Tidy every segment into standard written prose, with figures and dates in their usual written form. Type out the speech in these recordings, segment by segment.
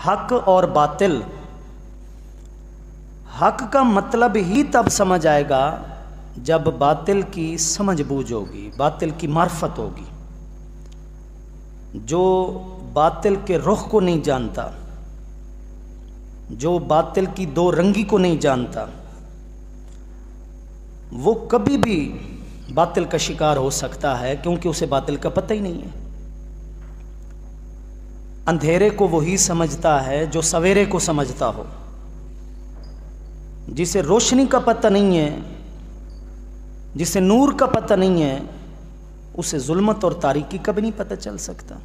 हक और बातिल, हक का मतलब ही तब समझ आएगा जब बातिल की समझ बूझ होगी, बातिल की मार्फत होगी। जो बातिल के रुख को नहीं जानता, जो बातिल की दो रंगी को नहीं जानता, वो कभी भी बातिल का शिकार हो सकता है, क्योंकि उसे बातिल का पता ही नहीं है। अंधेरे को वही समझता है जो सवेरे को समझता हो। जिसे रोशनी का पता नहीं है, जिसे नूर का पता नहीं है, उसे जुल्मत और तारीकी का भी नहीं पता चल सकता।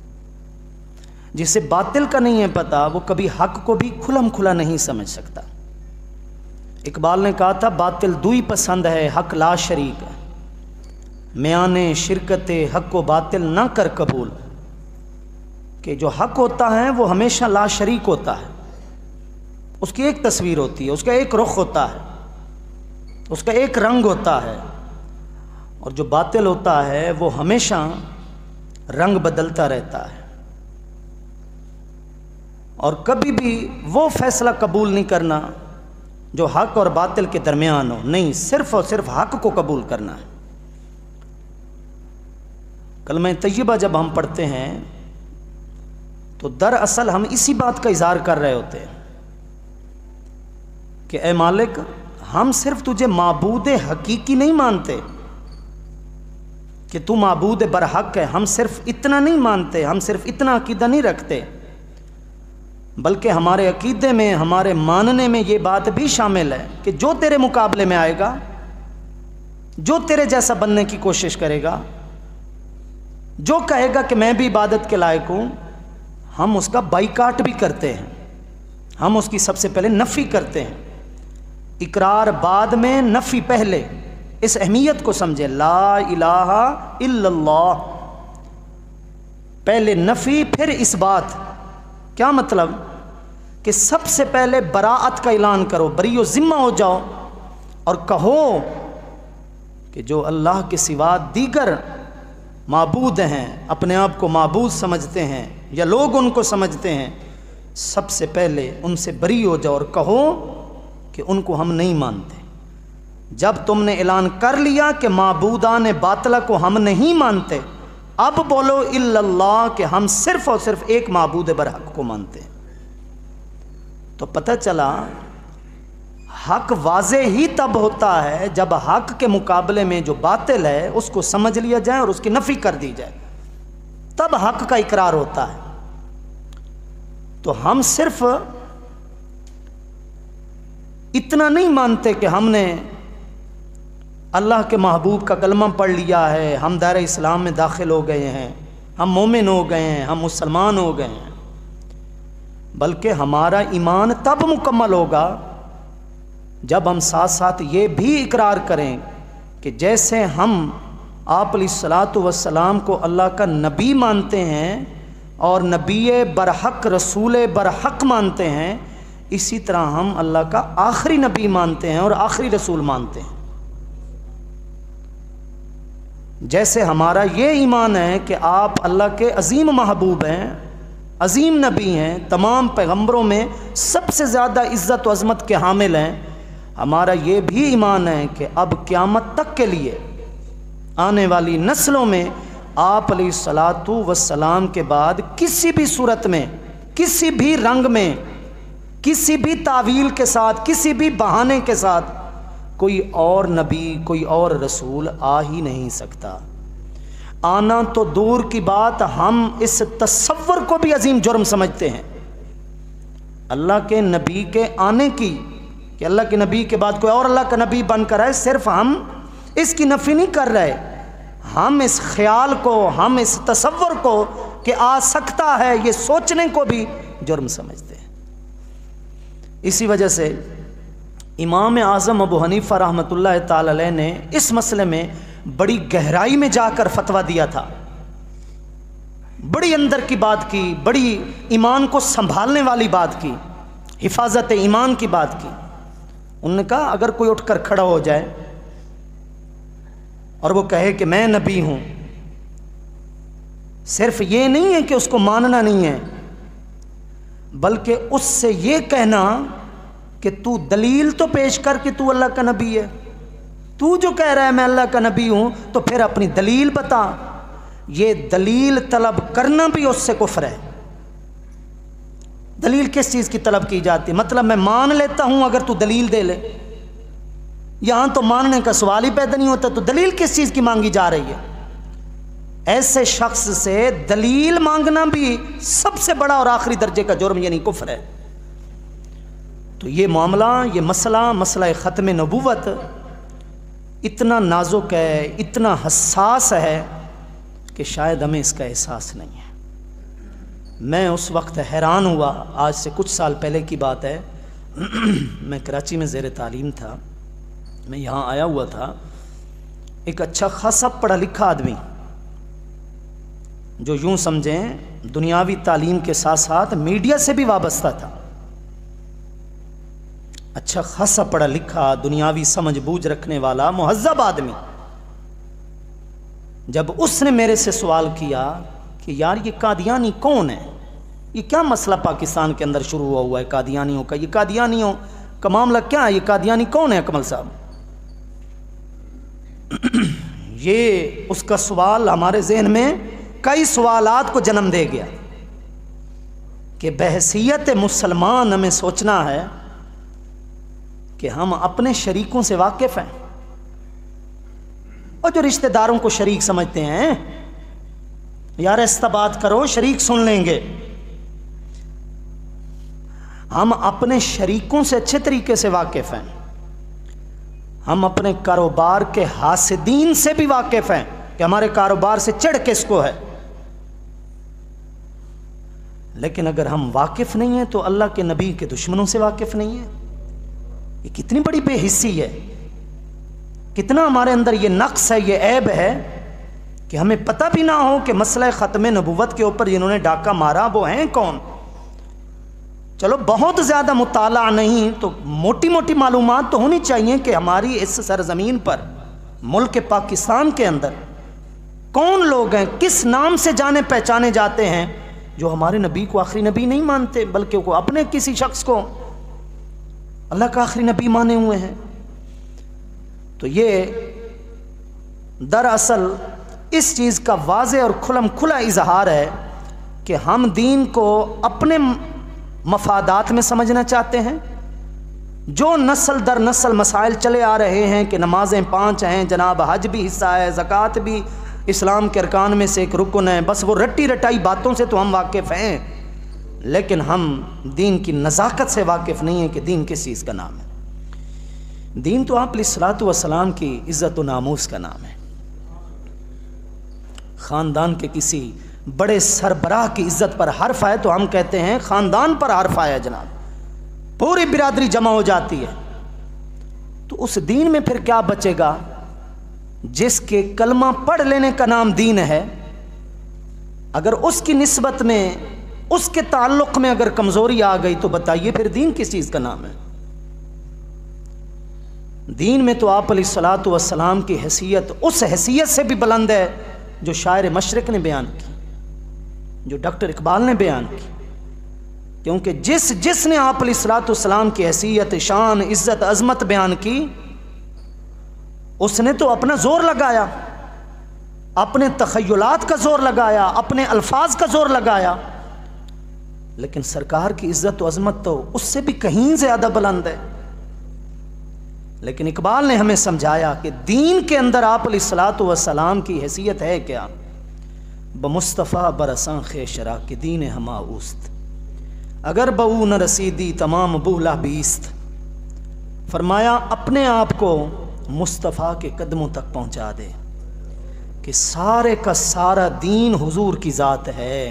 जिसे बातिल का नहीं है पता, वो कभी हक को भी खुलम खुला नहीं समझ सकता। इकबाल ने कहा था, बातिल दुई पसंद है, हक ला शरीक है। म्याने शिरकते हक को बातिल ना कर कबूल, कि जो हक होता है वो हमेशा ला शरीक होता है। उसकी एक तस्वीर होती है, उसका एक रुख होता है, उसका एक रंग होता है। और जो बातिल होता है वो हमेशा रंग बदलता रहता है। और कभी भी वो फैसला कबूल नहीं करना जो हक और बातिल के दरमियान हो, नहीं, सिर्फ और सिर्फ हक को कबूल करना है। कलमा तय्यबा जब हम पढ़ते हैं तो दरअसल हम इसी बात का इजहार कर रहे होते हैं कि ए मालिक, हम सिर्फ तुझे माबूद हकीकी नहीं मानते कि तू माबूद बरहक है, हम सिर्फ इतना नहीं मानते, हम सिर्फ इतना अकीदा नहीं रखते, बल्कि हमारे अकीदे में, हमारे मानने में ये बात भी शामिल है कि जो तेरे मुकाबले में आएगा, जो तेरे जैसा बनने की कोशिश करेगा, जो कहेगा कि मैं भी इबादत के लायक हूँ, हम उसका बाइकाट भी करते हैं, हम उसकी सबसे पहले नफ़ी करते हैं। इकरार बाद में, नफ़ी पहले। इस अहमियत को समझे, ला इलाहा इल्लल्लाह, पहले नफ़ी फिर इस बात। क्या मतलब? कि सबसे पहले बराअत का ऐलान करो, बरीओ ज़िम्मा हो जाओ और कहो कि जो अल्लाह के सिवा दीगर माबूद हैं, अपने आप को माबूद समझते हैं या लोग उनको समझते हैं, सबसे पहले उनसे बरी हो जाओ और कहो कि उनको हम नहीं मानते। जब तुमने ऐलान कर लिया कि माबूदान बातिला को हम नहीं मानते, अब बोलो इल्लल्लाह, कि हम सिर्फ और सिर्फ एक माबूद बरहक को मानते हैं। तो पता चला हक वाज़े ही तब होता है जब हक के मुकाबले में जो बातिल है उसको समझ लिया जाए और उसकी नफ़ी कर दी जाए, तब हक का इकरार होता है। तो हम सिर्फ इतना नहीं मानते कि हमने अल्लाह के महबूब का कलमा पढ़ लिया है, हम दायरे इस्लाम में दाखिल हो गए हैं, हम मोमिन हो गए हैं, हम मुसलमान हो गए हैं, बल्कि हमारा ईमान तब मुकम्मल होगा जब हम साथ साथ ये भी इकरार करें कि जैसे हम आप अलैहिस्सलातु वस्सलाम को अल्लाह का नबी मानते हैं और नबी बरहक, रसूल बरहक मानते हैं, इसी तरह हम अल्लाह का आखिरी नबी मानते हैं और आखिरी रसूल मानते हैं। जैसे हमारा ये ईमान है कि आप अल्लाह के अजीम महबूब हैं, अजीम नबी हैं, तमाम पैगंबरों में सबसे ज़्यादा इज़्ज़त व अज़मत के हामिल हैं, हमारा ये भी ईमान है कि अब क़यामत तक के लिए आने वाली नस्लों में आप अलैहिस्सलातु वस्सलाम के बाद किसी भी सूरत में, किसी भी रंग में, किसी भी तावील के साथ, किसी भी बहाने के साथ कोई और नबी, कोई और रसूल आ ही नहीं सकता। आना तो दूर की बात, हम इस तसव्वुर को भी अजीम जुर्म समझते हैं अल्लाह के नबी के आने की, कि अल्लाह के नबी के बाद कोई और अल्लाह का नबी बनकर आए। सिर्फ हम इसकी नफ़ी नहीं कर रहे, हम इस ख्याल को, हम इस तसव्वुर को कि आ सकता है, ये सोचने को भी जुर्म समझते हैं। इसी वजह से इमाम आज़म अबू हनीफ़ा रहमतुल्लाह ताला अलैह ने इस मसले में बड़ी गहराई में जाकर फतवा दिया था, बड़ी अंदर की बात की, बड़ी ईमान को संभालने वाली बात की, हिफाजत ईमान की बात की। उन्होंने कहा अगर कोई उठकर खड़ा हो जाए और वो कहे कि मैं नबी हूं, सिर्फ ये नहीं है कि उसको मानना नहीं है, बल्कि उससे ये कहना कि तू दलील तो पेश कर कि तू अल्लाह का नबी है। तू जो कह रहा है मैं अल्लाह का नबी हूँ, तो फिर अपनी दलील बता। ये दलील तलब करना भी उससे कुफ्र है। दलील किस चीज़ की तलब की जाती है? मतलब मैं मान लेता हूँ अगर तू दलील दे ले। यहाँ तो मानने का सवाल ही पैदा नहीं होता, तो दलील किस चीज़ की मांगी जा रही है? ऐसे शख्स से दलील मांगना भी सबसे बड़ा और आखिरी दर्जे का जुर्म यानी कुफ्र है। तो ये मामला, ये मसला ख़त्म नबूवत इतना नाजुक है, इतना हसास है कि शायद हमें इसका एहसास नहीं है। मैं उस वक्त हैरान हुआ, आज से कुछ साल पहले की बात है। मैं कराची में ज़ेर तालीम था, मैं यहाँ आया हुआ था। एक अच्छा खासा पढ़ा लिखा आदमी, जो यूँ समझें दुनियावी तालीम के साथ साथ मीडिया से भी वाबस्ता था, अच्छा खासा पढ़ा लिखा, दुनियावी समझ बूझ रखने वाला मुहज़्ज़ब आदमी, जब उसने मेरे से सवाल किया कि यार ये कादियानी कौन है, ये क्या मसला पाकिस्तान के अंदर शुरू हुआ है कादियानियों का, ये कादियानियों का मामला क्या है, ये कादियानी कौन है अकमल साहब? ये उसका सवाल हमारे जहन में कई सवालात को जन्म दे गया कि बहसीयत मुसलमान हमें सोचना है कि हम अपने शरीकों से वाकिफ़ हैं, और जो रिश्तेदारों को शरीक समझते हैं, यार ऐसा बात करो शरीक सुन लेंगे। हम अपने शरीकों से अच्छे तरीके से वाकिफ़ हैं, हम अपने कारोबार के हासिदीन से भी वाकिफ़ हैं कि हमारे कारोबार से चिढ़ किसको है। लेकिन अगर हम वाकिफ़ नहीं हैं तो अल्लाह के नबी के दुश्मनों से वाकिफ़ नहीं है। ये कितनी बड़ी बेहिस्सी है, कितना हमारे अंदर ये नक्स है, ये ऐब है कि हमें पता भी ना हो कि मसला ख़त्म नबूवत के ऊपर जिन्होंने डाका मारा वो हैं कौन। चलो बहुत ज़्यादा मुताला नहीं तो मोटी मोटी मालूमात तो होनी चाहिए कि हमारी इस सरज़मीन पर, मुल्क पाकिस्तान के अंदर कौन लोग हैं, किस नाम से जाने पहचाने जाते हैं जो हमारे नबी को आखिरी नबी नहीं मानते, बल्कि वो अपने किसी शख्स को अल्लाह का आखिरी नबी माने हुए हैं। तो ये दरअसल इस चीज़ का वाज़े और खुलम खुला इजहार है कि हम दीन को अपने मफादात में समझना चाहते हैं। जो नस्ल दर नस्ल मसाइल चले आ रहे हैं कि नमाजें 5 हैं, जनाब हज भी हिस्सा है, ज़कात भी इस्लाम के अरकान में से एक रुकन है, बस वो रट्टी रटाई बातों से तो हम वाकिफ़ हैं, लेकिन हम दीन की नज़ाकत से वाकिफ़ नहीं है कि दीन किस चीज़ का नाम है। दीन तो आप अलैहिस्सलातु वस्सलाम की इज़्ज़त व नामूस का नाम है। ख़ानदान के किसी बड़े सरबराह की इज़्ज़त पर हर्फ आए तो हम कहते हैं ख़ानदान पर हर्फ आया जनाब, पूरी बिरादरी जमा हो जाती है। तो उस दीन में फिर क्या बचेगा जिसके कलमा पढ़ लेने का नाम दीन है? अगर उसकी निस्बत में, उसके ताल्लुक़ में अगर कमज़ोरी आ गई तो बताइए फिर दीन किस चीज़ का नाम है? दीन में तो आप अलैहिस्सलातु वस्सलाम की हैसियत उस हैसियत से भी बुलंद है जो शायर मशरिक़ ने बयान की, जो डॉक्टर इकबाल ने बयान की। क्योंकि जिसने आप अलैहिस्सलातु वस्सलाम की हैसियत, शान, इज़्ज़त, अज़मत बयान की, उसने तो अपना ज़ोर लगाया, अपने तख़य्युलात का ज़ोर लगाया, अपने अल्फाज का ज़ोर लगाया, लेकिन सरकार की इज़्ज़त व अज़मत तो उससे भी कहीं ज़्यादा बुलंद है। लेकिन इकबाल ने हमें समझाया कि दीन के अंदर आप अलैहिस्सलातु वस्सलाम की हैसियत है क्या? बमुस्तफ़ा बरसां ख़ेशरा के दीन हमा उस्त, अगर बऊ न रसीदी तमाम बूला बीस्त। फरमाया अपने आप को मुस्तफ़ा के कदमों तक पहुँचा दे कि सारे का सारा दीन हुजूर की ज़ात है।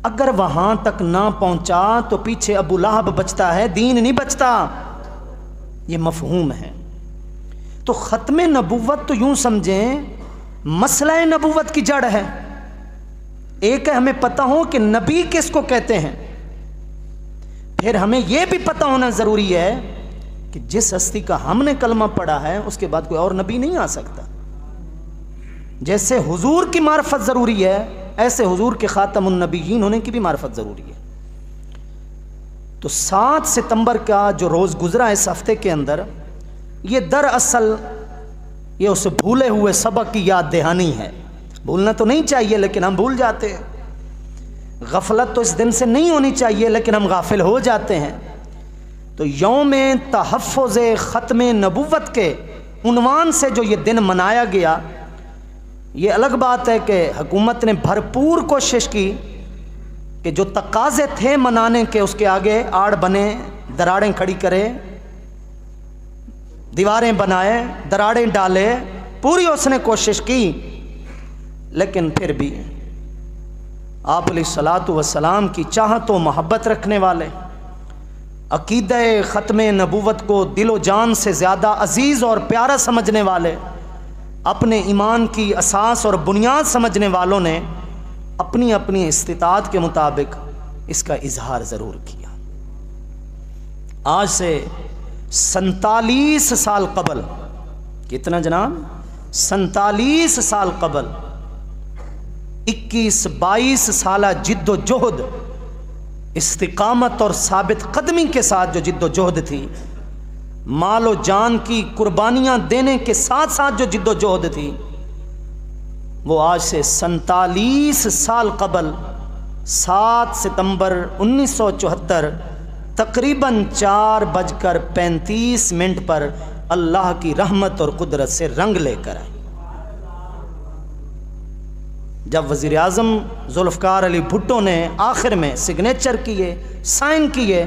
अगर वहाँ तक ना पहुँचा तो पीछे अबू लहब बचता है, दीन नहीं बचता। ये मफ़हूम है। तो ख़त्म नबूवत तो यूँ समझें मसला नबूवत की जड़ है। एक है हमें पता हो कि नबी किसको कहते हैं, फिर हमें यह भी पता होना ज़रूरी है कि जिस हस्ती का हमने कलमा पढ़ा है उसके बाद कोई और नबी नहीं आ सकता। जैसे हुजूर की मार्फत ज़रूरी है, ऐसे हुजूर के ख़ातमुन नबीयीन होने की भी मार्फत ज़रूरी है। तो 7 सितंबर का जो रोज़ गुज़रा इस हफ्ते के अंदर, ये दरअसल ये उस भूले हुए सबक की याद दहानी है। भूलना तो नहीं चाहिए लेकिन हम भूल जाते हैं। गफलत तो इस दिन से नहीं होनी चाहिए लेकिन हम गाफिल हो जाते हैं। तो यौम तहफ़्फ़ुज़ ख़त्म नबुव्वत के उन्वान से जो ये दिन मनाया गया, ये अलग बात है कि हुकूमत ने भरपूर कोशिश की कि जो तकाज़े थे मनाने के उसके आगे आड़ बने, दरारें खड़ी करे, दीवारें बनाए, दरारें डाले, पूरी उसने कोशिश की। लेकिन फिर भी आप अलैहिस्सलातु वस्सलाम की चाहत व मोहब्बत रखने वाले, अक़ीदा ख़त्म नबूवत को दिलो जान से ज़्यादा अज़ीज़ और प्यारा समझने वाले, अपने ईमान की असास और बुनियाद समझने वालों ने अपनी अपनी इस्तिताअत के मुताबिक इसका इजहार ज़रूर किया। आज से 47 साल कबल, कितना जनाब, 47 साल कबल 21-22 साल जिद्दोजहद, इस्तिकामत और साबित कदमी के साथ जो जिद्दोजहद थी, मालो जान की कुर्बानियाँ देने के साथ साथ जो जिद्दोजहद थी, वो आज से 47 साल कबल 7 सितंबर 1974 तकरीबन 4:35 पर अल्लाह की रहमत और कुदरत से रंग लेकर आई। जब वज़ीर आज़म ज़ुल्फ़िकार अली भुट्टो ने आखिर में सिग्नेचर किए, साइन किए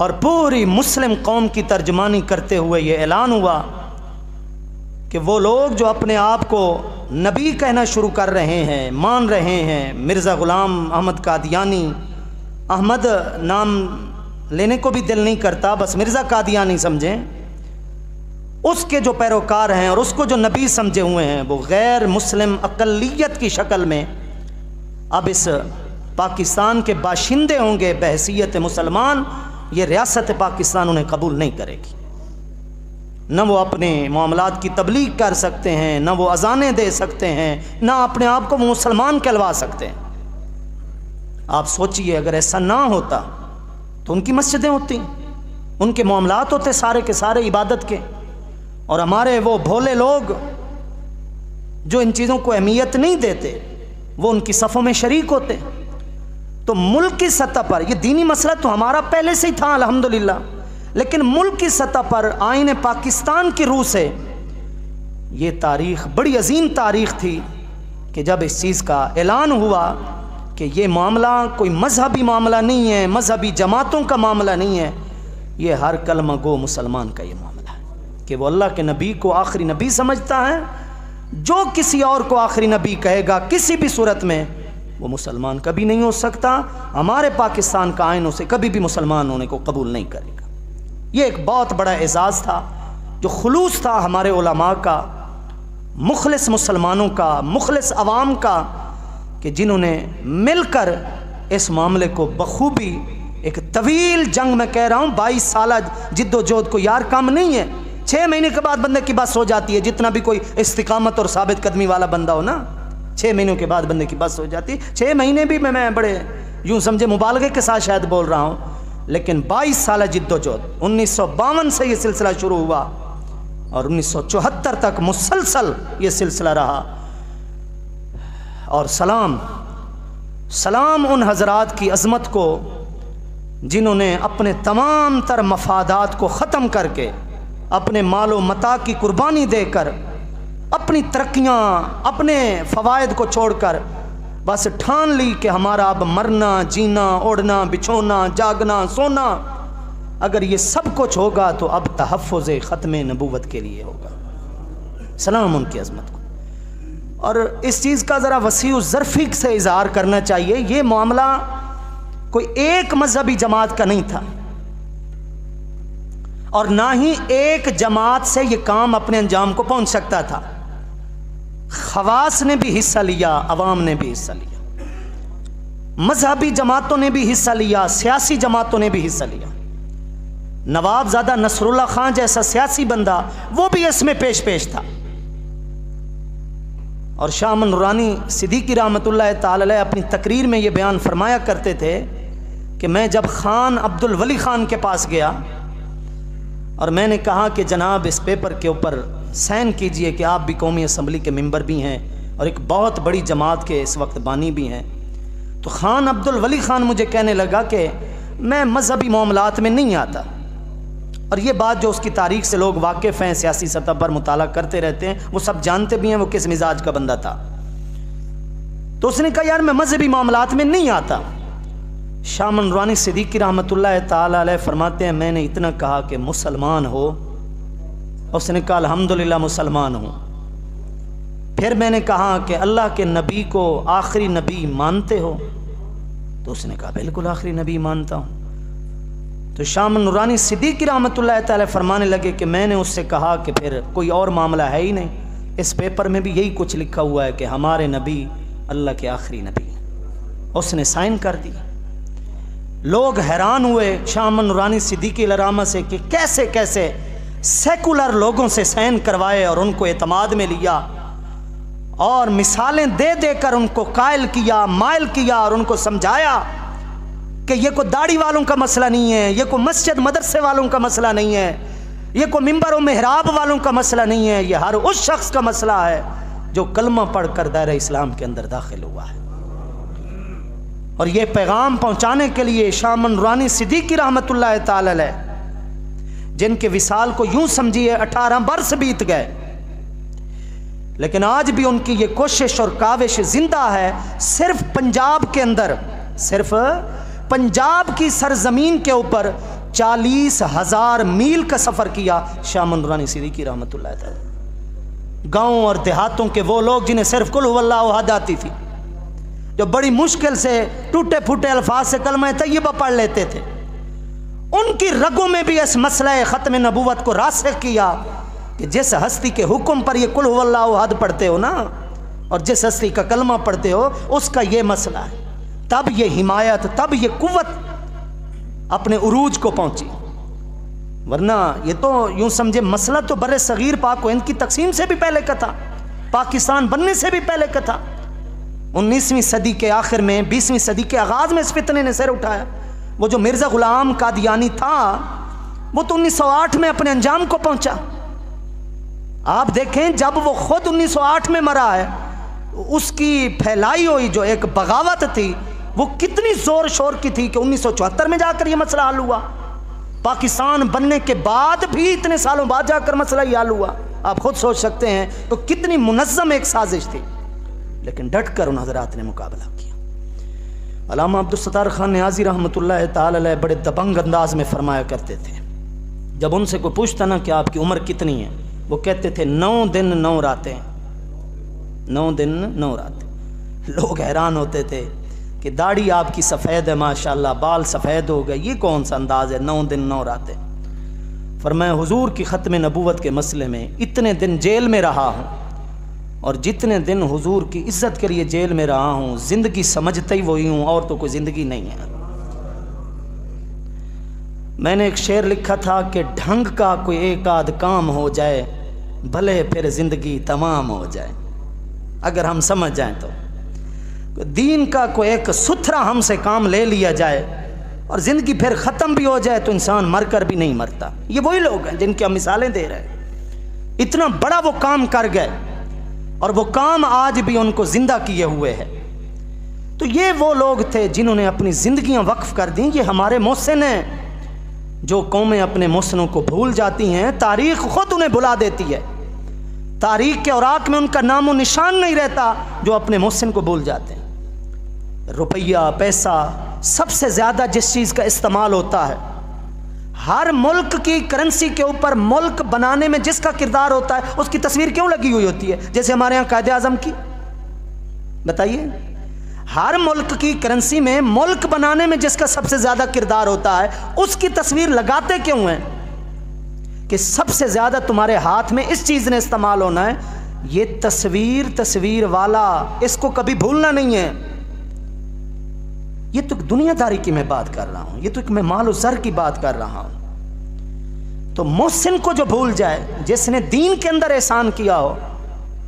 और पूरी मुस्लिम कौम की तर्जमानी करते हुए ये ऐलान हुआ कि वो लोग जो अपने आप को नबी कहना शुरू कर रहे हैं, मान रहे हैं, मिर्ज़ा ग़ुलाम अहमद कादियानी, अहमद नाम लेने को भी दिल नहीं करता, बस मिर्ज़ा कादियानी समझें, उसके जो पैरोकार हैं और उसको जो नबी समझे हुए हैं, वो गैर मुस्लिम अक़लियत की शक्ल में अब इस पाकिस्तान के बाशिंदे होंगे बहैसियत मुसलमान। ये रियासत पाकिस्तान उन्हें कबूल नहीं करेगी। न वो अपने मामलात की तबलीग कर सकते हैं, न वो अजानें दे सकते हैं, न अपने आप को मुसलमान कहलवा सकते हैं। आप सोचिए, अगर ऐसा ना होता तो उनकी मस्जिदें होती, उनके मामलात होते सारे के सारे इबादत के, और हमारे वो भोले लोग जो इन चीज़ों को अहमियत नहीं देते, वो उनकी सफ़ों में शरीक होते। तो मुल्क की सतह पर ये दीनी मसला तो हमारा पहले से ही था अल्हम्दुलिल्लाह, लेकिन मुल्क की सतह पर आईने पाकिस्तान की रूह से ये तारीख़ बड़ी अजीम तारीख़ थी कि जब इस चीज़ का ऐलान हुआ कि ये मामला कोई मजहबी मामला नहीं है, मजहबी जमातों का मामला नहीं है, ये हर कलमा गो मुसलमान का ये मामला है कि वो अल्लाह के नबी को आखिरी नबी समझता है। जो किसी और को आखिरी नबी कहेगा किसी भी सूरत में, वो मुसलमान कभी नहीं हो सकता। हमारे पाकिस्तान का आइन उसे कभी भी मुसलमान होने को कबूल नहीं करेगा। ये एक बहुत बड़ा एजाज़ था, जो खुलूस था हमारे उलमा का, मुखलिस मुसलमानों का, मुखलिस अवाम का, कि जिन्होंने मिलकर इस मामले को बखूबी, एक तवील जंग में कह रहा हूँ, 22 साल जिद्दोजहद को यार कम नहीं है। 6 महीने के बाद बंदे की बस हो जाती है, जितना भी कोई इस्तिकामत और साबित कदमी वाला बंदा हो ना, 6 महीनों के बाद बंदे की बस हो जाती है। 6 महीने भी मैं बड़े यूँ समझे मुबालगे के साथ शायद बोल रहा हूँ, लेकिन 22 साल जिद्दोजहद, 1952 से ये सिलसिला शुरू हुआ और 1974 तक मुसलसल ये सिलसिला रहा। और सलाम सलाम उन हजरात की अज़मत को जिन्होंने अपने तमाम तर मफादात को ख़त्म करके, अपने मालो मता की कुर्बानी देकर, अपनी तरक्कियाँ, अपने फ़वायद को छोड़कर बस ठान ली कि हमारा अब मरना, जीना, ओढ़ना, बिछोना, जागना, सोना, अगर ये सब कुछ होगा तो अब तहफ़्फ़ुज़ ख़त्म नबूवत के लिए होगा। सलाम उनकी अज़मत को। और इस चीज़ का ज़रा वसीउ ज़रफ़ी से इज़हार करना चाहिए, ये मामला कोई एक मजहबी जमात का नहीं था और ना ही एक जमात से ये काम अपने अंजाम को पहुंच सकता था। खवास ने भी हिस्सा लिया, अवाम ने भी हिस्सा लिया, मजहबी जमातों ने भी हिस्सा लिया, सियासी जमातों ने भी हिस्सा लिया। नवाबजादा नसरुल्लाह खान जैसा सियासी बंदा वो भी इसमें पेश था। और शाह अमन नूरानी सिद्दीकी रहमतुल्लाह ताला अलैह अपनी तकरीर में ये बयान फरमाया करते थे कि मैं जब खान अब्दुल वली खान के पास गया और मैंने कहा कि जनाब इस पेपर के ऊपर साइन कीजिए कि आप भी कौमी असम्बली के मेंबर भी हैं और एक बहुत बड़ी जमात के इस वक्त बानी भी हैं, तो खान अब्दुल वली खान मुझे कहने लगा कि मैं मजहबी मामलात में नहीं आता। और ये बात जो उसकी तारीख से लोग वाकिफ़ हैं, सियासी सतह पर मुताला करते रहते हैं, वो सब जानते भी हैं वो किस मिजाज का बंदा था। तो उसने कहा यार मैं मजहबी मामलात में नहीं आता। शाह नूरानी सिद्दीकी रहमतुल्लाह ताला अलैह फरमाते हैं मैंने इतना कहा कि मुसलमान हो, उसने कहा अल्हम्दुलिल्लाह मुसलमान हूँ। फिर मैंने कहा कि अल्लाह के नबी को आखिरी नबी मानते हो, तो उसने कहा बिल्कुल आखिरी नबी मानता हूँ। तो शाह नूरानी सिद्दीकी रहमतुल्लाह ताला फरमाने लगे कि मैंने उससे कहा कि फिर कोई और मामला है ही नहीं, इस पेपर में भी यही कुछ लिखा हुआ है कि हमारे नबी अल्लाह के आखिरी नबी। उसने साइन कर दी। लोग हैरान हुए शाह नूरानी सिद्दीकी लरामा से कि कैसे कैसे सेकुलर लोगों से साइन करवाए और उनको एतमाद में लिया और मिसालें दे देकर उनको कायल किया, मायल किया और उनको समझाया कि ये कोई दाढ़ी वालों का मसला नहीं है, ये कोई मस्जिद मदरसे वालों का मसला नहीं है, ये कोई मिंबर और मेहराब वालों का मसला नहीं है, ये हर उस शख्स का मसला है जो कलमा पढ़कर दायरा इस्लाम के अंदर दाखिल हुआ है। और ये पैगाम पहुंचाने के लिए शाह नूरानी सिद्दीकी रहमतुल्लाह ताला अलैह, जिनके विसाल को यूं समझिए 18 बरस बीत गए, लेकिन आज भी उनकी ये कोशिश और काविश जिंदा है। सिर्फ पंजाब के अंदर, सिर्फ पंजाब की सरजमीन के ऊपर 40,000 मील का सफ़र किया शाह नूरानी सिद्दीकी रहमतुल्लाह ताला। गाँव और देहातों के वो लोग जिन्हें सिर्फ कुल हुवल्लाहु अहद आती थी, जो बड़ी मुश्किल से टूटे फूटे अल्फाज से कलमा तैयबा पढ़ लेते थे, उनकी रगों में भी इस मसला ख़त्म नबूवत को रासिख किया कि जिस हस्ती के हुक्म पर ये कुल हुवल्लाहु अहद पढ़ते हो ना, और जिस हस्ती का कलमा पढ़ते हो, उसका ये मसला है। तब ये हिमायत, तब ये कुव्वत अपने उरूज को पहुंची। वरना ये तो यूं समझे मसला तो बर्रे सगीर पाक को इनकी तकसीम से भी पहले का था, पाकिस्तान बनने से भी पहले का था। 19वीं सदी के आखिर में, 20वीं सदी के आगाज़ में इस फितने ने सिर उठाया। वो जो मिर्ज़ा ग़ुलाम कादियानी था वो तो 1908 में अपने अंजाम को पहुंचा। आप देखें जब वो खुद 1908 में मरा है, उसकी फैलाई हुई जो एक बगावत थी वो कितनी ज़ोर शोर की थी कि 1974 में जाकर ये मसला हल हुआ। पाकिस्तान बनने के बाद भी इतने सालों बाद जाकर मसला ही हल हुआ। आप खुद सोच सकते हैं तो कितनी मुनज़्ज़म एक साजिश थी, लेकिन डट कर उन हज़रात ने मुकाबला किया। अल्लामा अब्दुल सत्तार खान नियाज़ी रहमतुल्लाह ताला अलैह बड़े दबंग अंदाज में फरमाया करते थे, जब उनसे कोई पूछता ना कि आपकी उम्र कितनी है, वो कहते थे 9 दिन 9 रातें, 9 दिन 9 रातें। लोग हैरान होते थे कि दाढ़ी आपकी सफ़ेद है माशाल्लाह, बाल सफ़ेद हो गए, ये कौन सा अंदाज़ है 9 दिन 9 रातें। फरमाया हुजूर की ख़त्म नबूवत के मसले में इतने दिन जेल में रहा हूँ, और जितने दिन हुजूर की इज्जत के लिए जेल में रहा हूँ, ज़िंदगी समझते ही वही हूँ, और तो कोई ज़िंदगी नहीं है। मैंने एक शेर लिखा था कि ढंग का कोई एक आध काम हो जाए, भले फिर ज़िंदगी तमाम हो जाए। अगर हम समझ जाएं तो दीन का कोई एक सुथरा हमसे काम ले लिया जाए और ज़िंदगी फिर ख़त्म भी हो जाए तो इंसान मर कर भी नहीं मरता। ये वही लोग हैं जिनकी हम मिसालें दे रहे हैं। इतना बड़ा वो काम कर गए और वो काम आज भी उनको ज़िंदा किए हुए है। तो ये वो लोग थे जिन्होंने अपनी ज़िंदगियां वक्फ कर दी। ये हमारे मोहसिन हैं। जो कौमें अपने मोहसिनों को भूल जाती हैं, तारीख़ ख़ुद उन्हें भुला देती है। तारीख़ के औराक में उनका नामो निशान नहीं रहता जो अपने मोहसिन को भूल जाते हैं। रुपया, पैसा, सबसे ज़्यादा जिस चीज़ का इस्तेमाल होता है, हर मुल्क की करेंसी के ऊपर मुल्क बनाने में जिसका किरदार होता है उसकी तस्वीर क्यों लगी हुई होती है? जैसे हमारे यहाँ कायदे आज़म की, बताइए, हर मुल्क की करेंसी में मुल्क बनाने में जिसका सबसे ज़्यादा किरदार होता है उसकी तस्वीर लगाते क्यों हैं? कि सबसे ज़्यादा तुम्हारे हाथ में इस चीज़ ने इस्तेमाल होना है। ये तस्वीर वाला, इसको कभी भूलना नहीं है। ये तो दुनियादारी की मैं बात कर रहा हूँ, ये तो मैं माल और ज़र की बात कर रहा हूँ। तो मोहसिन को जो भूल जाए, जिसने दीन के अंदर एहसान किया हो,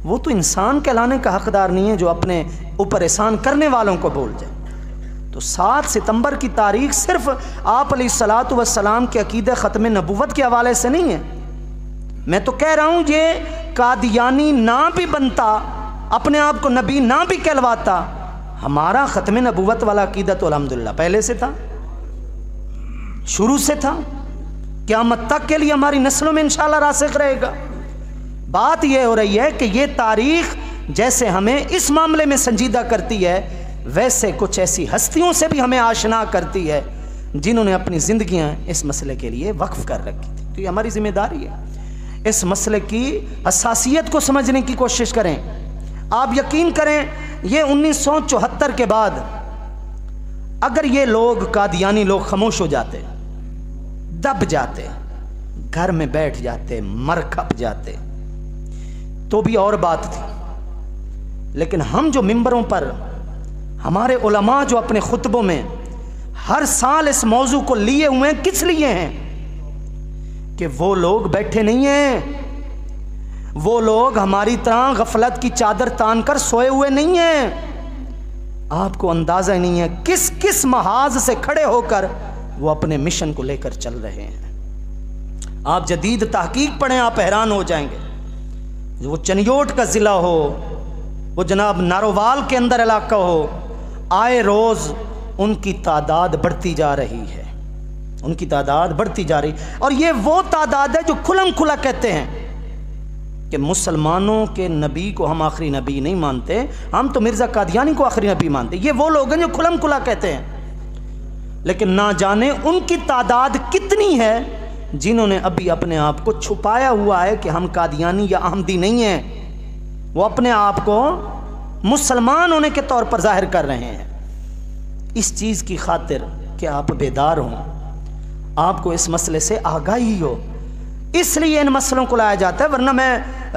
वो तो इंसान कहलाने का हकदार नहीं है जो अपने ऊपर एहसान करने वालों को भूल जाए। तो तो 7 सितंबर की तारीख सिर्फ आप अलैहिस्सलातु वस्सलाम के अकीदे ख़त्म नबुव्वत के हवाले से नहीं है। मैं तो कह रहा हूँ ये कादियानी ना भी बनता, अपने आप को नबी ना भी कहलवाता, हमारा ख़त्म नबुव्वत वाला अकीदा तो अल्हम्दुलिल्लाह पहले से था, शुरू से था, क़यामत तक के लिए हमारी नस्लों में इंशाअल्लाह रासिख़ रहेगा। बात यह हो रही है कि ये तारीख़ जैसे हमें इस मामले में संजीदा करती है, वैसे कुछ ऐसी हस्तियों से भी हमें आशना करती है जिन्होंने अपनी ज़िंदगियां इस मसले के लिए वक्फ कर रखी थी। तो ये हमारी जिम्मेदारी है, इस मसले की हसासियत को समझने की कोशिश करें। आप यकीन करें, ये 1974 के बाद अगर ये लोग कादियानी लोग खामोश हो जाते, दब जाते, घर में बैठ जाते, मर खप जाते, तो भी और बात थी। लेकिन हम जो मिंबरों पर, हमारे उलमा जो अपने खुतबों में हर साल इस मौजू को लिए हुए हैं, किस लिए हैं? कि वो लोग बैठे नहीं हैं, वो लोग हमारी तरह गफलत की चादर तान कर सोए हुए नहीं हैं। आपको अंदाज़ा ही नहीं है किस किस महाज से खड़े होकर वो अपने मिशन को लेकर चल रहे हैं। आप जदीद तहकीक पढ़ें, आप हैरान हो जाएंगे। वो चनियोट का ज़िला हो, वो जनाब नारोवाल के अंदर इलाका हो, आए रोज़ उनकी तादाद बढ़ती जा रही है, उनकी तादाद बढ़ती जा रही। और ये वो तादाद है जो खुलम खुला कहते हैं कि मुसलमानों के नबी को हम आखिरी नबी नहीं मानते, हम तो मिर्ज़ा कादियानी को आखिरी नबी मानते। ये वो लोग हैं जो खुलम खुला कहते हैं, लेकिन ना जाने उनकी तादाद कितनी है जिन्होंने अभी अपने आप को छुपाया हुआ है कि हम कादियानी या अहमदी नहीं हैं। वो अपने आप को मुसलमान होने के तौर पर जाहिर कर रहे हैं। इस चीज़ की खातिर कि आप बेदार हों, आपको इस मसले से आगाही हो, इसलिए इन मसलों को लाया जाता है। वरना मैं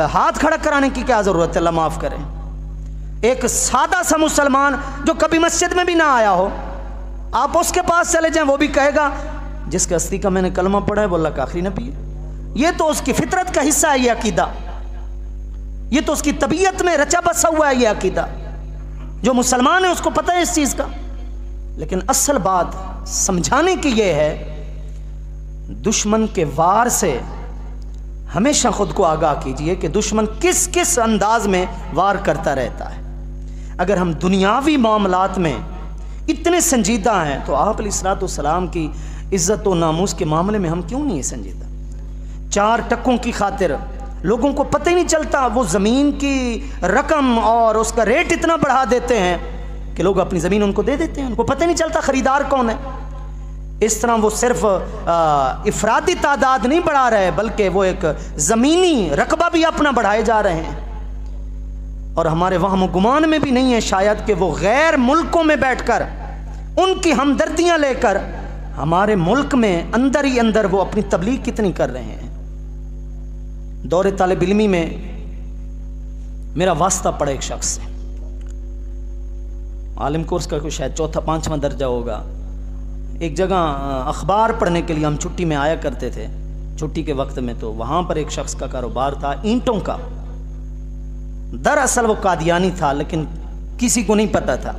हाथ खड़ा कराने की क्या ज़रूरत है, अल्लाह माफ़ करें। एक सादा सा मुसलमान जो कभी मस्जिद में भी ना आया हो, आप उसके पास चले जाएं, वो भी कहेगा जिसके हस्ती का मैंने कलमा पढ़ा है वो अल्लाह का आखिरी नबी है। ये तो उसकी फितरत का हिस्सा है, ये अकीदा, ये तो उसकी तबीयत में रचा बसा हुआ है ये अकीदा। जो मुसलमान है उसको पता है इस चीज़ का। लेकिन असल बात समझाने की ये है, दुश्मन के वार से हमेशा खुद को आगाह कीजिए कि दुश्मन किस किस अंदाज में वार करता रहता है। अगर हम दुनियावी मामलात में इतने संजीदा हैं तो आप अलैहिस्सलाम की इज़्ज़त व नामूस के मामले में हम क्यों नहीं है संजीदा? 4 टक्कों की खातिर लोगों को पता ही नहीं चलता, वो ज़मीन की रकम और उसका रेट इतना बढ़ा देते हैं कि लोग अपनी ज़मीन उनको दे देते हैं, उनको पता ही नहीं चलता ख़रीदार कौन है। इस तरह वो सिर्फ इफरादी तादाद नहीं बढ़ा रहे, बल्कि वो एक ज़मीनी रकबा भी अपना बढ़ाए जा रहे हैं। और हमारे वहम गुमान में भी नहीं है शायद कि वो गैर मुल्कों में बैठकर उनकी हमदर्दियाँ लेकर हमारे मुल्क में अंदर ही अंदर वो अपनी तबलीग कितनी कर रहे हैं। दौरे तालिब इल्मी में मेरा वास्ता पड़ा एक शख्स से, आलिम कोर्स का कोई शायद 4था-5वां दर्जा होगा। एक जगह अखबार पढ़ने के लिए हम छुट्टी में आया करते थे, छुट्टी के वक्त में, तो वहाँ पर एक शख्स का कारोबार था ईंटों का। दरअसल वो कादियानी था लेकिन किसी को नहीं पता था।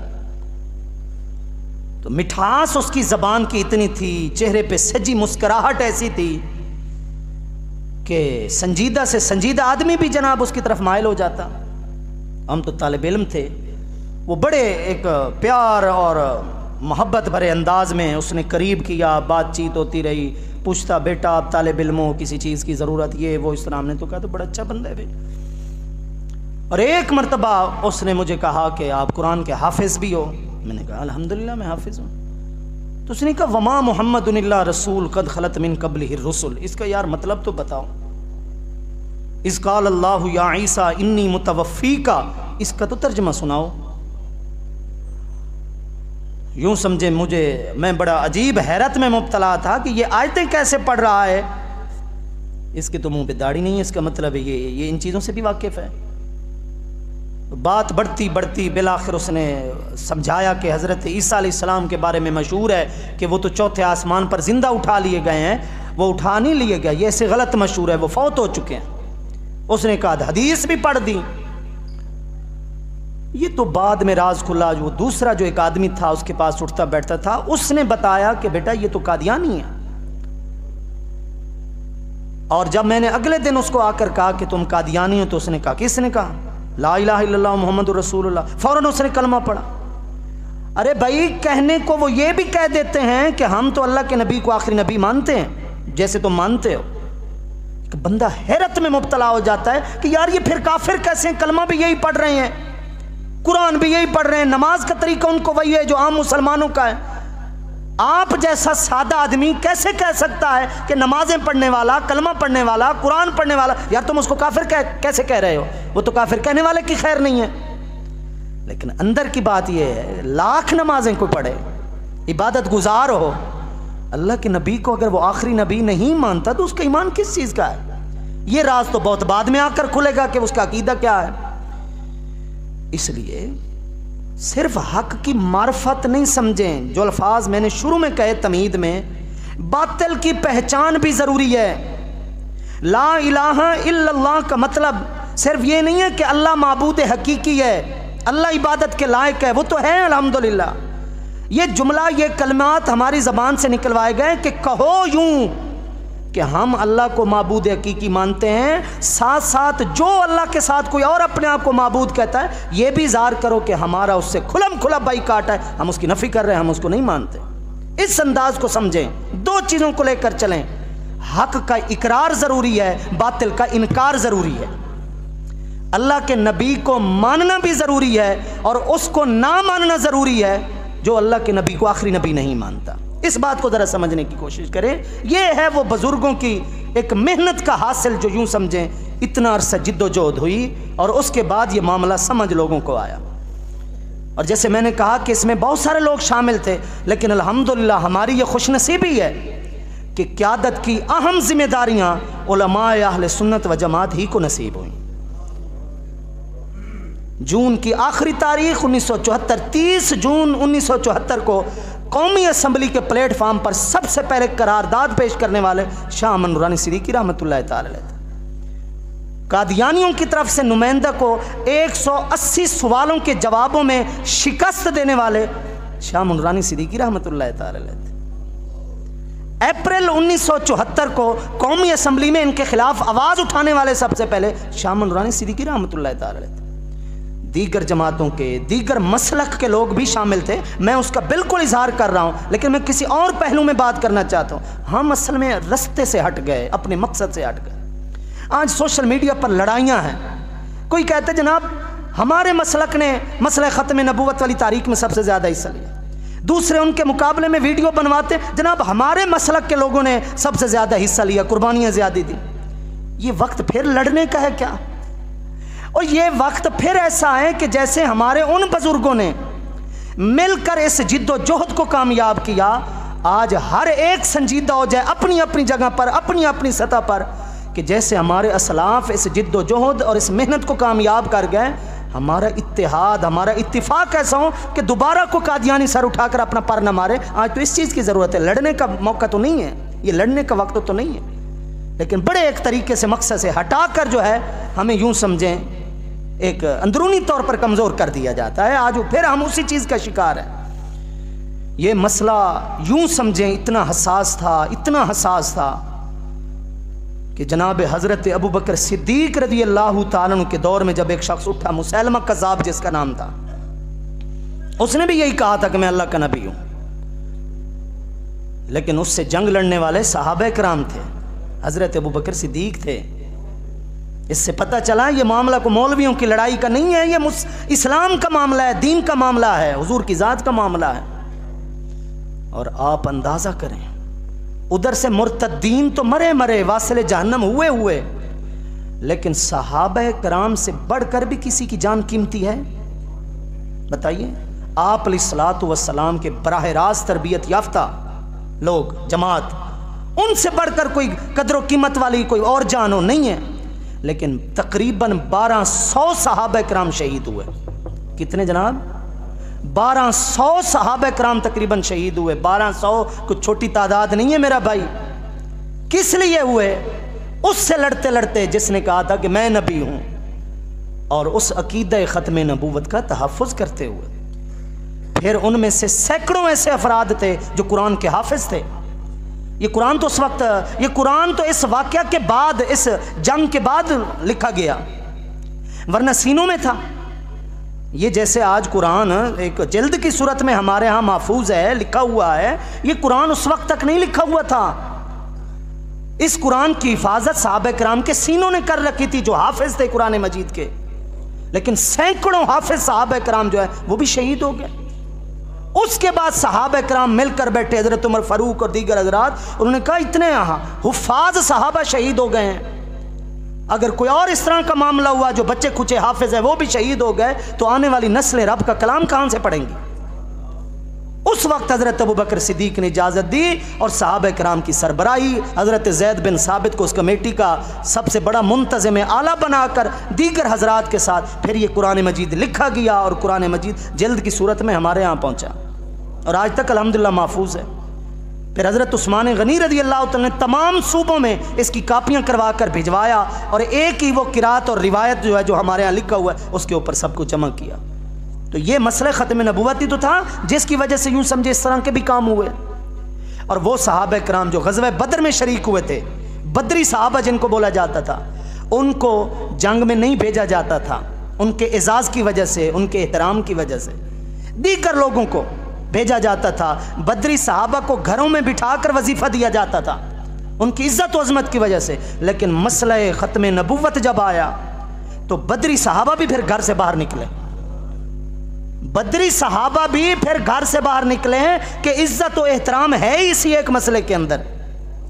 तो मिठास उसकी ज़बान की इतनी थी, चेहरे पे सजी मुस्कुराहट ऐसी थी कि संजीदा से संजीदा आदमी भी जनाब उसकी तरफ माइल हो जाता। हम तो तालिब इल्म थे। वो बड़े एक प्यार और मोहब्बत भरे अंदाज में उसने करीब किया, बातचीत होती रही, पूछता बेटा आप तालिब इल्म हो, किसी चीज़ की ज़रूरत ये वो, इस तरह। हमने तो कहा तो बड़ा अच्छा बंदा है भाई। और एक मरतबा उसने मुझे कहा कि आप कुरान के हाफिज़ भी हो। मैंने कहा अल्हम्दुलिल्लाह मैं हाफिज़ हूँ। तो उसने कहा वमा मुहम्मदुन इल्ला रसूल कद खलत मिन क़ब्लिहि रुसुल। इसका यार मतलब तो बताओ। इज़ क़ाल अल्लाहु या ईसा इन्नी मुतवफ़्फ़ीका, इसका तो तर्जुमा सुनाओ। यूँ समझे मुझे, मैं बड़ा अजीब हैरत में मुब्तला था कि ये आयतें कैसे पढ़ रहा है, इसके तो मुंह पे दाढ़ी नहीं है, इसका मतलब है ये इन चीज़ों से भी वाकिफ़ है। बात बढ़ती बढ़ती बिलाखिर उसने समझाया कि हज़रत ईसा अलैहिस्सलाम के बारे में मशहूर है कि वो तो 4थे आसमान पर ज़िंदा उठा लिए गए हैं। वो उठा नहीं लिए गए, ये ऐसे गलत मशहूर है, वो फौत हो चुके हैं। उसने कहा हदीस भी पढ़ दी। ये तो बाद में राज खुला, जो दूसरा जो एक आदमी था उसके पास उठता बैठता था, उसने बताया कि बेटा ये तो कादियानी है। और जब मैंने अगले दिन उसको आकर कहा कि तुम कादियानी हो, तो उसने कहा, किसने कहा? ला इलाहा इल्लल्लाह मुहम्मदुर रसूलुल्लाह। फौरन उसने कलमा पढ़ा। अरे भाई, कहने को वो ये भी कह देते हैं कि हम तो अल्लाह के नबी को आखिरी नबी मानते हैं, जैसे तुम मानते हो। कि बंदा हैरत में मुब्तला हो जाता है कि यार ये फिर काफिर कैसे हैं? कलमा भी यही पढ़ रहे हैं, कुरान भी यही पढ़ रहे हैं, नमाज का तरीका उनको वही है जो आम मुसलमानों का है। आप जैसा सादा आदमी कैसे कह सकता है कि नमाजें पढ़ने वाला, कलमा पढ़ने वाला, कुरान पढ़ने वाला, यार तुम उसको काफिर कैसे कह रहे हो? वो तो काफिर कहने वाले की खैर नहीं है। लेकिन अंदर की बात यह है, लाख नमाजें कोई पढ़े, इबादत गुजार हो, अल्लाह के नबी को अगर वो आखिरी नबी नहीं मानता तो उसका ईमान किस चीज़ का है? ये राज तो बहुत बाद में आकर खुलेगा कि उसका अकीदा क्या है। इसलिए सिर्फ हक की मार्फत नहीं समझें। जो अल्फाज मैंने शुरू में कहे तमीद में, बातिल की पहचान भी ज़रूरी है। ला इलाहा इल्लल्लाह का मतलब सिर्फ ये नहीं है कि अल्लाह माबूद हकीकी है, अल्लाह इबादत के लायक है, वो तो है अल्हम्दुलिल्लाह। ये जुमला, ये कलमात हमारी ज़बान से निकलवाए गए कि कहो यूं कि हम अल्लाह को माबूद हकीकी मानते हैं, साथ साथ जो अल्लाह के साथ कोई और अपने आप को माबूद कहता है, ये भी इज़हार करो कि हमारा उससे खुलम खुला बाइकाट है, हम उसकी नफ़ी कर रहे हैं, हम उसको नहीं मानते। इस अंदाज को समझें। दो चीज़ों को लेकर चलें, हक का इकरार ज़रूरी है, बातिल का इनकार ज़रूरी है। अल्लाह के नबी को मानना भी ज़रूरी है और उसको ना मानना ज़रूरी है जो अल्लाह के नबी को आखिरी नबी नहीं मानता। इस बात को ज़रा समझने की कोशिश करें। यह है वो बुज़ुर्गों की एक मेहनत का हासिल, जो यूँ समझें इतना अरसा जिद्दोजहद हुई और उसके बाद ये मामला समझ लोगों को आया। और जैसे मैंने कहा कि इसमें बहुत सारे लोग शामिल थे, लेकिन अल्हम्दुलिल्लाह हमारी ये खुशनसीबी है कि क़यादत की अहम जिम्मेदारियाँ उलमाए अहले सुन्नत व जमात ही को नसीब हुई। जून की आखिरी तारीख 1974, 30 जून 1974 को कौमी असम्बली के प्लेटफार्म पर सबसे पहले करारदाद पेश करने वाले शाह अमन नूरानी सिद्दीकी रहमतुल्लाह तआला अलैह थे। कादियानियों की तरफ से नुमाइंदा को 180 सवालों के जवाबों में शिकस्त देने वाले शाह अमन नूरानी सिद्दीकी रहमतुल्लाह तआला अलैह थे। अप्रैल 1974 को कौमी असम्बली में इनके खिलाफ आवाज़ उठाने वाले सबसे पहले शाह अमन नूरानी सिद्दीकी रहमतुल्लाह तआला अलैह थे। दीगर जमातों के, दीगर मसलक के लोग भी शामिल थे, मैं उसका बिल्कुल इजहार कर रहा हूँ, लेकिन मैं किसी और पहलू में बात करना चाहता हूँ। हम असल में रास्ते से हट गए, अपने मकसद से हट गए। आज सोशल मीडिया पर लड़ाइयाँ हैं। कोई कहते जनाब हमारे मसलक ने मसले ख़त्म नबूवत वाली तारीख में सबसे ज़्यादा हिस्सा लिया, दूसरे उनके मुकाबले में वीडियो बनवाते जनाब हमारे मसलक के लोगों ने सबसे ज़्यादा हिस्सा लिया, कुर्बानियाँ ज़्यादा दी। ये वक्त फिर लड़ने का है क्या? और ये वक्त फिर ऐसा है कि जैसे हमारे उन बुजुर्गों ने मिलकर इस जिद्दोजहद को कामयाब किया, आज हर एक संजीदा हो जाए अपनी अपनी जगह पर, अपनी अपनी सतह पर, कि जैसे हमारे असलाफ इस जिद्दोजहद और इस मेहनत को कामयाब कर गए, हमारा इत्तेहाद, हमारा इत्तिफाक ऐसा हो कि दोबारा को कादियानी सर उठाकर अपना पर न मारे। आज तो इस चीज़ की ज़रूरत है। लड़ने का मौका तो नहीं है, ये लड़ने का वक्त तो नहीं है, लेकिन बड़े एक तरीके से मकसद से हटाकर जो है हमें यूँ समझें एक अंदरूनी तौर पर कमज़ोर कर दिया जाता है। आज फिर हम उसी चीज़ का शिकार है। ये मसला यूं समझें इतना हसास था, इतना हसास था कि जनाब हज़रत अबू बकर सिद्दीक रज़ी अल्लाह तआला अन्हु के दौर में जब एक शख्स उठा, मुसैलमा कज़्ज़ाब जिसका नाम था, उसने भी यही कहा था कि मैं अल्लाह का नबी हूँ, लेकिन उससे जंग लड़ने वाले सहाबा किराम थे, हज़रत अबू बकर सिद्दीक थे। इससे पता चला ये मामला को मौलवियों की लड़ाई का नहीं है, ये इस्लाम का मामला है, दीन का मामला है, हुजूर की ज़ात का मामला है। और आप अंदाज़ा करें, उधर से मुर्तद्दीन तो मरे मरे, वासिले जहन्नम हुए हुए, लेकिन सहाबा कराम से बढ़कर भी किसी की जान कीमती है? बताइए। आप अलैहिस्सलातु वस्सलाम के बराह रास्त तरबियत याफ्ता लोग, जमात, उनसे बढ़कर कोई कदर कीमत वाली कोई और जान हो नहीं है, लेकिन तकरीबन 1200 सहाबा कराम शहीद हुए। कितने जनाब? 1200 सहाबा कराम तकरीबन शहीद हुए। 1200 कुछ छोटी तादाद नहीं है मेरा भाई। किस लिए हुए? उससे लड़ते लड़ते जिसने कहा था कि मैं नबी हूँ। और उस अकीदा ख़त्म नबूवत का तहफ़्फ़ुज़ करते हुए फिर उनमें से सैकड़ों ऐसे अफराद थे जो कुरान के हाफिज थे। ये कुरान तो उस वक्त, ये कुरान तो इस वाक़या के बाद, इस जंग के बाद लिखा गया, वरना सीनों में था। ये जैसे आज कुरान एक जल्द की सूरत में हमारे यहाँ महफूज है, लिखा हुआ है, ये कुरान उस वक्त तक नहीं लिखा हुआ था। इस कुरान की हिफाजत सहाबा किराम के सीनों ने कर रखी थी जो हाफिज थे कुरान मजीद के। लेकिन सैकड़ों हाफिज सहाबा किराम जो है वो भी शहीद हो गए। उसके बाद सहाबा किराम मिलकर बैठे, हजरत उमर फारूक और दीगर हजरात, उन्होंने कहा इतने हुफ्फाज सहाबा शहीद हो गए हैं, अगर कोई और इस तरह का मामला हुआ जो बच्चे कुचे हाफिज है वो भी शहीद हो गए तो आने वाली नस्लें रब का कलाम कहां से पढ़ेंगी। उस वक्त हजरत अबू बकर सिद्दीक ने इजाज़त दी और सहाबा किराम की सरबराही हजरत ज़ैद बिन साबित को उस कमेटी का सबसे बड़ा मुंतज़िम आला बनाकर दीगर हजरात के साथ फिर ये कुरान मजीद लिखा गया और कुरान मजीद जल्द की सूरत में हमारे यहाँ पहुँचा और आज तक अल्हम्दुलिल्लाह महफूज है। फिर हज़रत उस्मान गनी रज़ी अल्लाह तआला ने तमाम सूबों में इसकी कापियाँ करवा कर भिजवाया और एक ही वो किरात और रिवायत जो है जो हमारे यहाँ लिखा हुआ है उसके ऊपर सब कुछ जमा किया। तो ये मसला ख़त्म नबूवत ही तो था जिसकी वजह से यूँ समझे इस तरह के भी काम हुए। और वो सहाबा किराम जो ग़ज़वा बदर में शरीक हुए थे, बदरी सहाबा जिनको बोला जाता था, उनको जंग में नहीं भेजा जाता था उनके एजाज़ की वजह से, उनके एहतराम की वजह से। दीगर लोगों को भेजा जाता था, बदरी सहाबा को घरों में बिठा कर वजीफ़ा दिया जाता था उनकी इज़्ज़त और अज़मत की वजह से। लेकिन मसला ख़त्म नबूवत जब आया तो बदरी सहाबा भी फिर घर से बाहर निकले, बदरी सहाबा भी फिर घर से बाहर निकले हैं कि इज्जत और एहतराम है इसी एक मसले के अंदर,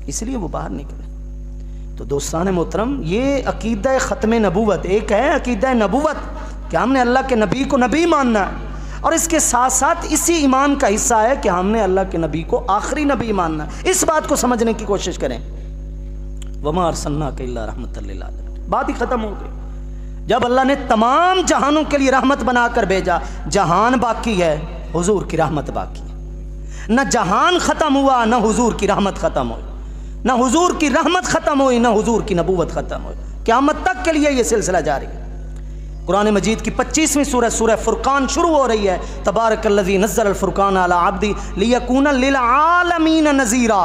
इसलिए वो बाहर निकले। तो दोस्तान मोहतरम, ये अकीदा ख़त्म नबूवत एक है, अकीदा नबूवत कि हमने अल्लाह के नबी को नबी मानना है, और इसके साथ साथ इसी ईमान का हिस्सा है कि हमने अल्लाह के नबी को आखिरी नबी मानना है। इस बात को समझने की कोशिश करें। वमा अर्सलनाका इल्ला रहमतल लिल आलमीन, बात ही ख़त्म हो गई। जब अल्लाह ने तमाम जहानों के लिए रहमत बनाकर भेजा, जहान बाकी है, हुजूर की रहमत बाकी है। न जहान ख़त्म हुआ, न हुजूर की रहमत ख़त्म हुई, न हुजूर की रहमत ख़त्म हुई, न हुजूर की नबूवत ख़त्म हुई। क़यामत तक के लिए ये सिलसिला जारी है। कुरान मजीद की 25वीं सूरत सूरह फुरकान शुरू हो रही है। तबारकल्लज़ी नज़्ज़ल फुरकान अला अब्दी लियकूना लिल आलमीन नज़ीरा।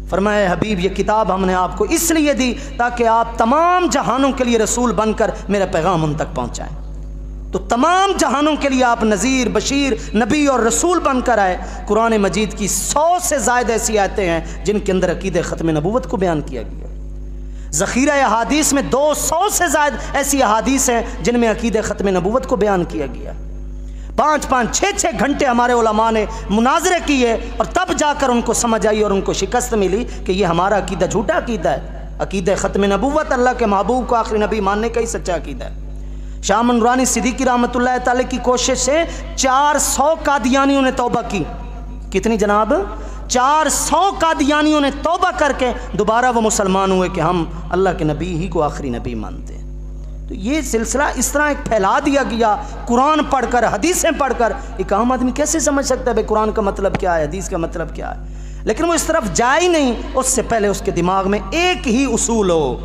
फरमाया हबीब, ये किताब हमने आपको इसलिए दी ताकि आप तमाम जहानों के लिए रसूल बनकर मेरा पैगाम उन तक पहुँचाएँ। तो तमाम जहानों के लिए आप नज़ीर, बशीर, नबी और रसूल बनकर आए। कुरान मजीद की 100 से ज़्यादा ऐसी आयतें हैं जिनके अंदर अकीदे ख़त्म नबूवत को बयान किया गया। ज़ख़ीरा अहादीस में 200 से ज़्यादा ऐसी अहादीस हैं जिनमें अकीदे ख़त्म नबूवत को बयान किया गया। 5-5, 6-6 घंटे हमारे उलमा ने मुनाजरे किए और तब जाकर उनको समझ आई और उनको शिकस्त मिली कि ये हमारा अकीदा झूठा अकीदा है। अकीदा ख़त्म नबूवत अल्लाह के महबूब को आखिरी नबी मानने का ही सच्चा अकीदा है। शाह नूरानी सिद्दीकी रहमतुल्लाह तआला की कोशिश से 400 कादियानियों ने तौबा की। कितनी जनाब? 400 कादियानियों ने तौबा करके दोबारा वो मुसलमान हुए कि हम अल्लाह के नबी ही को आखिरी नबी मानते हैं। तो ये सिलसिला इस तरह एक फैला दिया गया, कुरान पढ़कर, हदीसें पढ़कर। एक आम आदमी कैसे समझ सकता है भाई कुरान का मतलब क्या है, हदीस का मतलब क्या है? लेकिन वो इस तरफ जाए ही नहीं। उससे पहले उसके दिमाग में एक ही उसूल हो,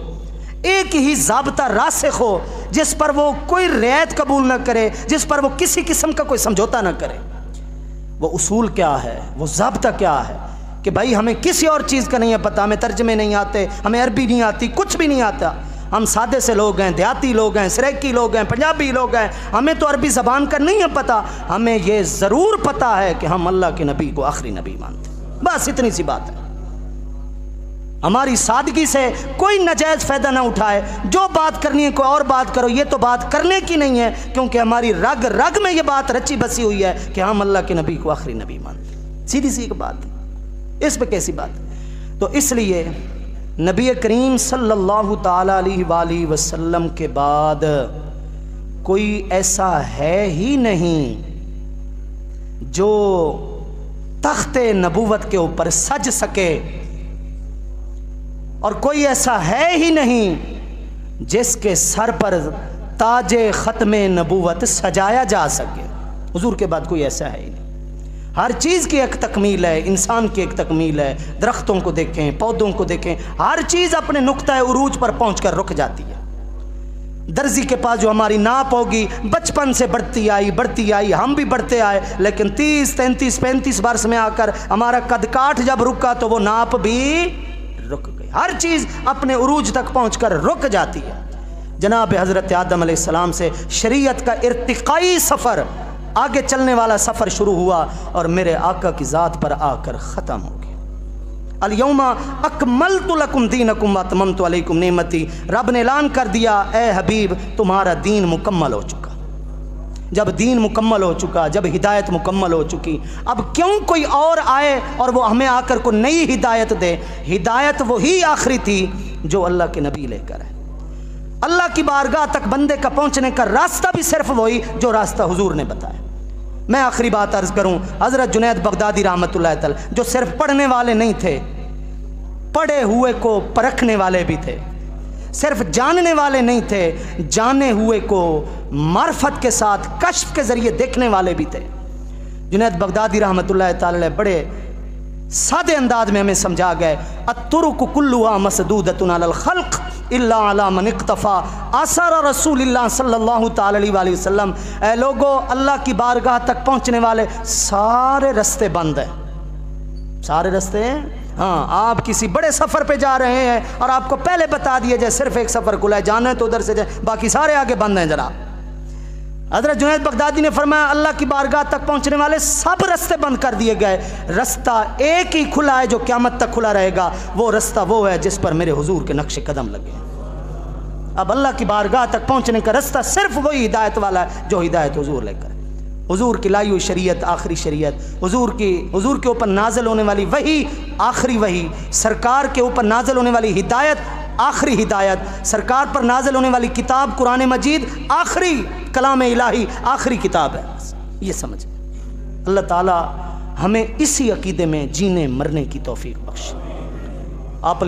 एक ही ज़ाब्ता रासिख हो जिस पर वो कोई रियायत कबूल न करे, जिस पर वो किसी किस्म का कोई समझौता न करे। वो उसूल क्या है, वो ज़ाब्ता क्या है कि भाई हमें किसी और चीज़ का नहीं है पता, हमें तर्जमे नहीं आते, हमें अरबी नहीं आती, कुछ भी नहीं आता। हम सादे से लोग हैं, देहाती लोग हैं, सराइकी लोग हैं, पंजाबी लोग हैं, हमें तो अरबी ज़बान का नहीं है पता। हमें ये ज़रूर पता है कि हम अल्लाह के नबी को आखिरी नबी मानते हैं। बस इतनी सी बात है। हमारी सादगी से कोई नाजायज़ फ़ायदा ना उठाए। जो बात करनी है कोई और बात करो, ये तो बात करने की नहीं है, क्योंकि हमारी रग रग में ये बात रची बसी हुई है कि हम अल्लाह के नबी को आखिरी नबी मानते हैं। सीधी सी एक बात, इस पर कैसी बात? तो इसलिए नबी करीम सल्लल्लाहु ताला अलैहि वसल्लम के बाद कोई ऐसा है ही नहीं जो तख्ते नबूवत के ऊपर सज सके, और कोई ऐसा है ही नहीं जिसके सर पर ताजे ख़त्मे नबूवत सजाया जा सके। हुजूर के बाद कोई ऐसा है ही नहीं। हर चीज़ की एक तकमील है, इंसान की एक तकमील है। दरख्तों को देखें, पौधों को देखें, हर चीज़ अपने नुक्ता उरूज पर पहुँच कर रुक जाती है। दर्जी के पास जो हमारी नाप होगी बचपन से बढ़ती आई, हम भी बढ़ते आए, लेकिन 30, 33, 35 वर्ष में आकर हमारा कद काठ जब रुका तो वो नाप भी रुक गई। हर चीज़ अपने उरूज तक पहुंचकर रुक जाती है। जनाब हज़रत आदम अलैहिस्सलाम से शरीयत का इर्तिकाई सफ़र, आगे चलने वाला सफ़र शुरू हुआ और मेरे आका की ज़ात पर आकर ख़त्म हो गया। अल-यौमा अकमलतु लकुम दीनकुम व अतममतु अलैकुम निअमती। रब ने ऐलान कर दिया, ए हबीब तुम्हारा दीन मुकम्मल हो चुका। जब दीन मुकम्मल हो चुका, जब हिदायत मुकम्मल हो चुकी, अब क्यों कोई और आए और वो हमें आकर को नई हिदायत दे। हिदायत वही आखिरी थी जो अल्लाह के नबी लेकर है। अल्लाह की बारगाह तक बंदे का पहुँचने का रास्ता भी सिर्फ वही जो रास्ता हुजूर ने बताया। मैं आखिरी बात अर्ज़ करूं, हज़रत जुनैद बगदादी रहमतुल्लाह तआला जो सिर्फ पढ़ने वाले नहीं थे, पढ़े हुए को परखने वाले भी थे, सिर्फ जानने वाले नहीं थे, जाने हुए को मार्फत के साथ कश्फ के ज़रिए देखने वाले भी थे। जुनैद बगदादी रहमतुल्लाह तआला बड़े सादे अंदाज में हमें समझा गए, अत्तुरुकु कुल्लुहा मसदूदतुन अलल खल्क़ इल्ला अला मन इक्तफ़ा आसार रसूलिल्लाह सल्लल्लाहु तआला अलैहि वसल्लम। ऐ लोगो, अल्लाह की बारगाह तक पहुँचने वाले सारे रास्ते बंद हैं, सारे रास्ते। हाँ, आप किसी बड़े सफ़र पे जा रहे हैं और आपको पहले बता दिया जाए सिर्फ एक सफ़र खुला है, जाना है तो उधर से जाए, बाकी सारे आगे बंद हैं। जनाब हज़रत जुनैद बगदादी ने फरमाया, अल्लाह की बारगाह तक पहुँचने वाले सब रास्ते बंद कर दिए गए, रास्ता एक ही खुला है जो क़यामत तक खुला रहेगा। वो रास्ता वो है जिस पर मेरे हुजूर के नक्श कदम लगे। अब अल्लाह की बारगाह तक पहुँचने का रास्ता सिर्फ वही हिदायत वाला है जो हिदायत हुजूर लेकर, हुजूर की लाई हुई शरीयत, आखिरी शरीयत, हुजूर के ऊपर नाज़िल होने वाली वही, आखिरी वही, सरकार के ऊपर नाज़िल होने वाली हिदायत, आखिरी हिदायत, सरकार पर नाज़िल होने वाली किताब कुरान मजीद, आखिरी कलाम इलाही, आखिरी किताब है। ये समझ अल्लाह ताला हमें इसी अकीदे में जीने मरने की तौफीक बख्शे। आप